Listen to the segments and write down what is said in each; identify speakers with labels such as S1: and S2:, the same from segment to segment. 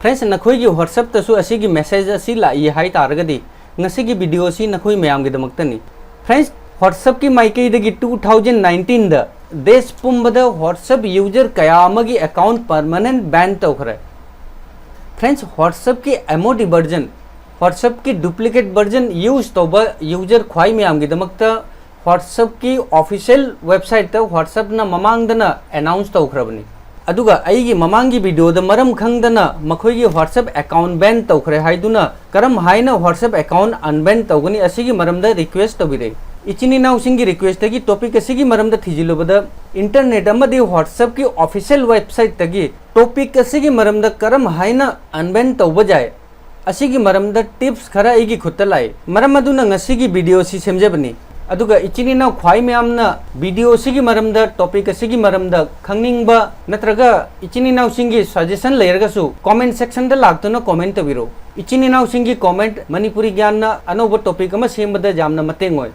S1: Friends नखोई WhatsApp तसु असिगी message असी लाई हाई तारगदी ngasiगी वीडियो सी नखोई मयाम गिदमक्तनी फ्रेंड्स व्हाट्सएप की माइकईदगी 2019 दा देश पुंबदा व्हाट्सएप यूजर कया अमगी अकाउंट परमानेंट बैन तौखरे फ्रेंड्स व्हाट्सएप की एमओडी वर्जन व्हाट्सएप की डुप्लीकेट वर्जन यूज तौबा यूजर ख्वाई मयाम गिदमक्ता व्हाट्सएप की ऑफिशियल वेबसाइट ता व्हाट्सएप ना ममांगदना अनाउंस तौखरबनी अदुगा अईगी ममांगी वीडियो द मरम खंगदना मखोईगी व्हाट्सएप अकाउंट बैन तौखरे हाइदुना करम हाइना व्हाट्सएप अकाउंट अनबैन तौगनी असिगी मरमदा रिक्वेस्ट तौबिरे इचिनी नाउसिंगी रिक्वेस्ट तगी टॉपिक असिगी मरमदा थिजिलुबदा इंटरनेट अमदी व्हाट्सएप की ऑफिशियल वेबसाइट तगी टॉपिक असिगी मरमदा करम हाइना अनबैन तौबा जाय असिगी मरमदा टिप्स खरा अईगी खुत्ता लाई मरम अदुना ngasiगी वीडियो सी सेमजबनी अदुगा इचिनी नाउ ख्वाई मयामना वीडियो सिगी मरमदा टॉपिक सिगी मरमदा खंगनिंगबा नत्रगा इचिनी नाउ सिंगी सजेशन लेरगसु कमेंट सेक्शन दा लागतुना कमेंट तबिरो इचिनी नाउ सिंगी कमेंट मणिपुरी ज्ञानना अनोबा टॉपिक अमा सेमबदा जामना मतेंग ओय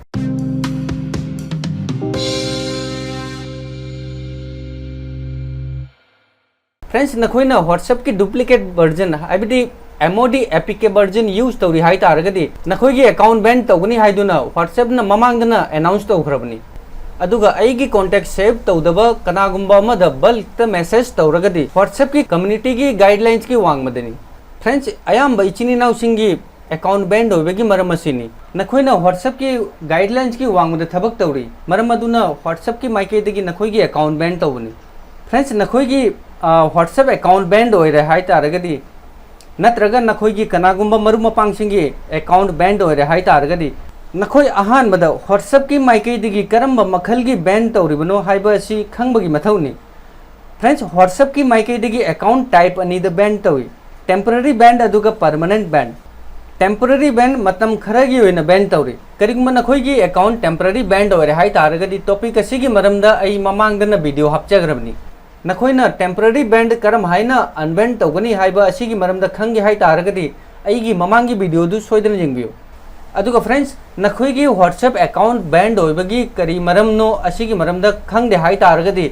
S1: फ्रेंड्स नखोइना व्हाट्सएप की डुप्लीकेट वर्जन हाइबदी एमओडी एपीके वर्जन यूज तौरी हाई तारगदी नखोईगी अकाउंट बैन तौगनी हाइदुना व्हाट्सएप ना ममांगदना अनाउंस तौखरबनी अदुगा अईगी कॉन्टैक्ट सेव तौदबा कनागुंबा अमदा बल्क मैसेज तौरगदी व्हाट्सएप की कम्युनिटी की गाइडलाइंस की वांगमदनी फ्रेंड्स अयाम इचिनी नाउ सिंगी अकाउंट बैन होबेगी मरम असिनी नखोइना व्हाट्सएप की गाइडलाइंस की वांगमदा थबक तौरी मरम अदुना व्हाट्सएप की माइकेदगी नखोईगी अकाउंट बैन तौबनी फ्रेंड्स नखोईगी व्हाट्सएप अकाउंट बैन होइरे हाई तारगदी नत्रगा नखोईगी कनागुंबा मरु मपांगसिंगी अकाउंट बैन होइरे हाई तारगदी नखोई अहानबदा व्हाट्सएप की माइकेदगी करंबा मखलगी बैन तौरिबनो हाइबा असि खंगबगी मथौनी फ्रेंड्स व्हाट्सएप की माइकेदगी अकाउंट टाइप अनीद बैन तौई टेम्पररी बैन अदुगा परमानेंट बैन टेम्पररी बैन मतम खरगी होइना बैन तौरी करिगुंबा नखोईगी अकाउंट टेम्पररी बैन होइरे हाई तारगदी टॉपिक असिगी मरमदा अई ममांगदना वीडियो हापचगरबनी नखोइना टेम्पररी बैंड करम हाइना अनबैन तौगनी हाइबा असिगी मरमदा खंगे हाई तारगदी अईगी ममांगी वीडियो दु सोइदना जेंबियो अदुगा फ्रेंड्स नखोईगी व्हाट्सएप अकाउंट बैंड होइबगी करी मरमनो असिगी मरमदा खंगदे हाई तारगदी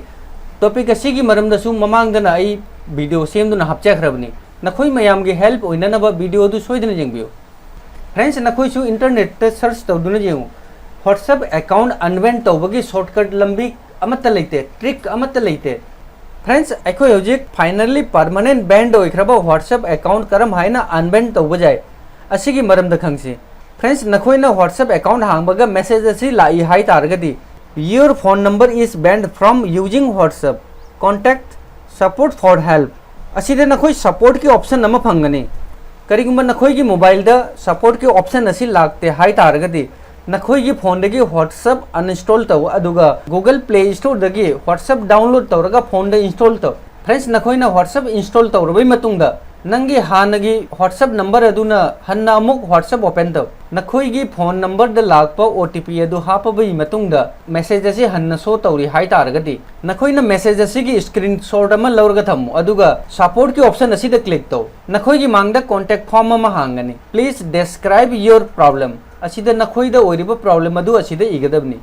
S1: टॉपिक असिगी मरमदा सु ममांगदना अई वीडियो सेमदुना हापचखरबनी नखोई मयामगी हेल्प ओइननबा वीडियो दु सोइदना जेंबियो फ्रेंड्स नखोईसु इंटरनेट ते सर्च तौदुना जेंगु व्हाट्सएप अकाउंट अनबैन तौबगी शॉर्टकट लंबी अमत्ता लेते ट्रिक अमत्ता लेते फ्रेंड्स अखोई हौजिक फाइनली परमानेंट बैंड होइख्रबा व्हाट्सएप अकाउंट करम हाइना अनबैन तौबा जाय असिगी मरमदा खंगसी फ्रेंड्स नखोइना व्हाट्सएप अकाउंट हांगबगा मेसेज असी लाई हाई तारगदी your phone number is banned from using WhatsApp contact support for help असिदे नखोई सपोर्ट की ऑप्शन अमा फंगनी करिगुंबा नखोईगी मोबाइल दा सपोर्ट की ऑप्शन असी लागते हाई तारगदी नखोईगी फोन दगी व्हाट्सएप अनइंस्टॉल तौ अदुगा गूगल प्ले स्टोर दगी व्हाट्सएप डाउनलोड तौरगा फोन दा इंस्टॉल तौ फ्रेंड्स नखोईना व्हाट्सएप इंस्टॉल तौरबई मतुंगदा नंगी हानगी व्हाट्सएप नंबर अदुना हन्ना अमुक व्हाट्सएप ओपन तौ नखोईगी फोन नंबर दा लागपा ओटीपी अदु हापबई मतुंगदा मेसेज असी हन्ना शो तौरी हाई तारगदी नखोईना मेसेज असिगी स्क्रीनशॉट अमा लौरगा थम्मु अदुगा सपोर्ट की ऑप्शन असिदा क्लिक तौ नखोईगी मांगदा कॉन्टैक्ट फॉर्म अमा हांगनी प्लीज डिस्क्राइब योर प्रॉब्लम असिदा नखोईदा ओइरिबा प्रॉब्लम अदु असिदा इगदबनी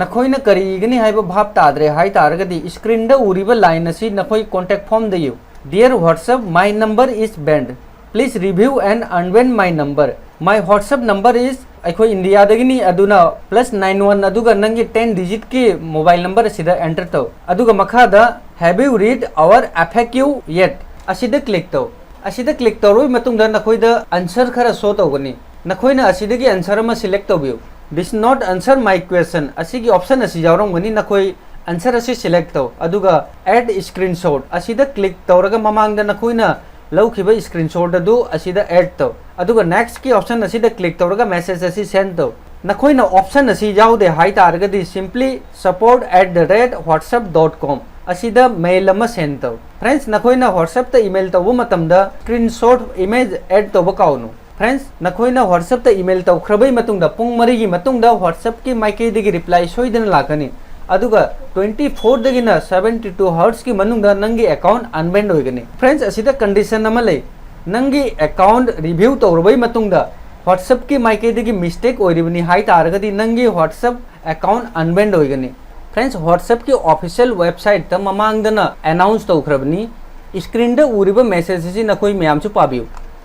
S1: नखोईना करी इगनी हाइबा भाप ताद्रे हाई तारगदी स्क्रीन दा उरिबा लाइन असी नखोई कॉन्टैक्ट फॉर्म दयु dear WhatsApp my number is banned please review and unban my number my WhatsApp number is अखोई इंडिया दगिनी अदुना +91 अदुगा नंगी 10 डिजिट की मोबाइल नंबर असिदा एंटर तौ अदुगा मखादा have you read our FAQ yet असिदा क्लिक तौ असिदा क्लिक तौरोय मतुंगदा नखोईदा आंसर खरा शो तौगनी नखोईना असिदगी आंसर अमा सिलेक्ट तौबियो this not answer my question असिगी option असी यावरमगनी नखोई आंसर असी सिलेक्ट तौ अदुगा ऐड स्क्रीनशॉट असिदा क्लिक तौरगा ममांगदा नखोईना लौखिबा स्क्रीनशॉट अदु असिदा ऐड तौ अदुगा नेक्स्ट की ऑप्शन असिदा क्लिक तौरगा मैसेज असी सेंड तौ नखोईना ऑप्शन असी यावदे हाई तारगदी सिंपली support@whatsapp.com असिदा मेल अमा सेंड तौ फ्रेंड्स नखोईना व्हाट्सएप ता ईमेल तौबा मतमदा स्क्रीनशॉट इमेज ऐड तौबा काउनु फ्रेंड्स नखोईना व्हाट्सएप ता ईमेल तौख्रबई मतुंगदा पुंग मरीगी मतुंगदा व्हाट्सएप की माइकेदगी रिप्लाई सोइदना लाकनी अदुगा 24 दगिना 72 हर्ट्ज की मनुंगदा नंगी अकाउंट अनबैंड होइगनी फ्रेंड्स असिदा कंडीशन अमा लई नंगी अकाउंट रिव्यू तौरबई मतुंगदा व्हाट्सएप की माइकेदगी मिस्टेक ओइरिबनी हाई तारगदी नंगी व्हाट्सएप अकाउंट अनबैंड होइगनी फ्रेंड्स व्हाट्सएप की ऑफिशियल वेबसाइट ता ममांगदना अनाउंस तौख्रबनी स्क्रीन उरीब मेसेज असी नखोई मैम पाबियु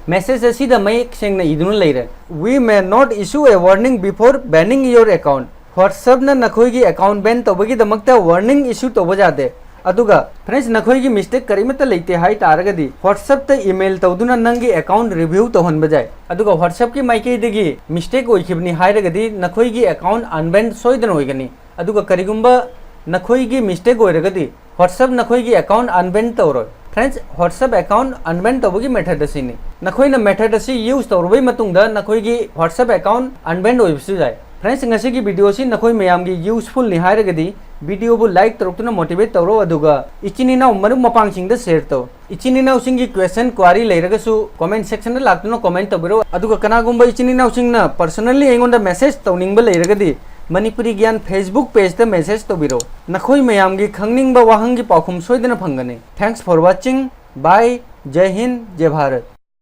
S1: मेसेज असीदा मयेक सेंगना इदुना लेरे we may not issue a warning before banning your account WhatsApp ना नखोई अकाउंट बैन तौबगी दमकता वार्निंग इशू तौब जादे अदुगा फ्रेंड्स नखोई मिस्टेक करीमत लेते हाई तारगदी व्हाट्सएप ते ईमेल तौदुना नंगी अकाउंट रिव्यू तौहन बजाय अदुगा व्हाट्सएप की माइकेदगी मिस्टेक ओइखिबनी हाइरगदी नखोई अकाउंट अनबैन सोइदन होइगनी अदुगा करिगुंबा नखोई मिस्टेक ओइरगदी व्हाट्सएप नखोई अकाउंट अनबैन तौरो फ्रेंड्स व्हाट्सएप अकाउंट अनबैन तौबगी मेथड असिनी नखोइना मेथड असि यूज तौरबई मतुंगदा नखोई व्हाट्सएप अकाउंट अनबैन ओइबसु जाय फ्रेंड्स नसी की वीडियो से नखोई मयाम की यूजफुल नि हाइरगदी वीडियो बु लाइक तौरतुना मोटिवेट तौरो अदुगा इचिनिनाउ मरु मपांगसिंगदा शेयर तौ इचिनिनाउ सिंगी क्वेश्चन क्वारी लेरगसु कमेंट सेक्शन दा लाक्तुना कमेंट तौबिरो अदुगा कनागुंबा इचिनिनाउ सिंगना पर्सनली एंगोंदा मेसेज तौनिंगबा लेरगदी मणिपुरी ज्ञान फेसबुक पेज दा मेसेज तौबिरो नखोई मयाम की खंगनिंगबा वाहंगी पाखुम सोइदना फंगने थैंक्स फॉर वाचिंग बाय जय हिंद जय भारत।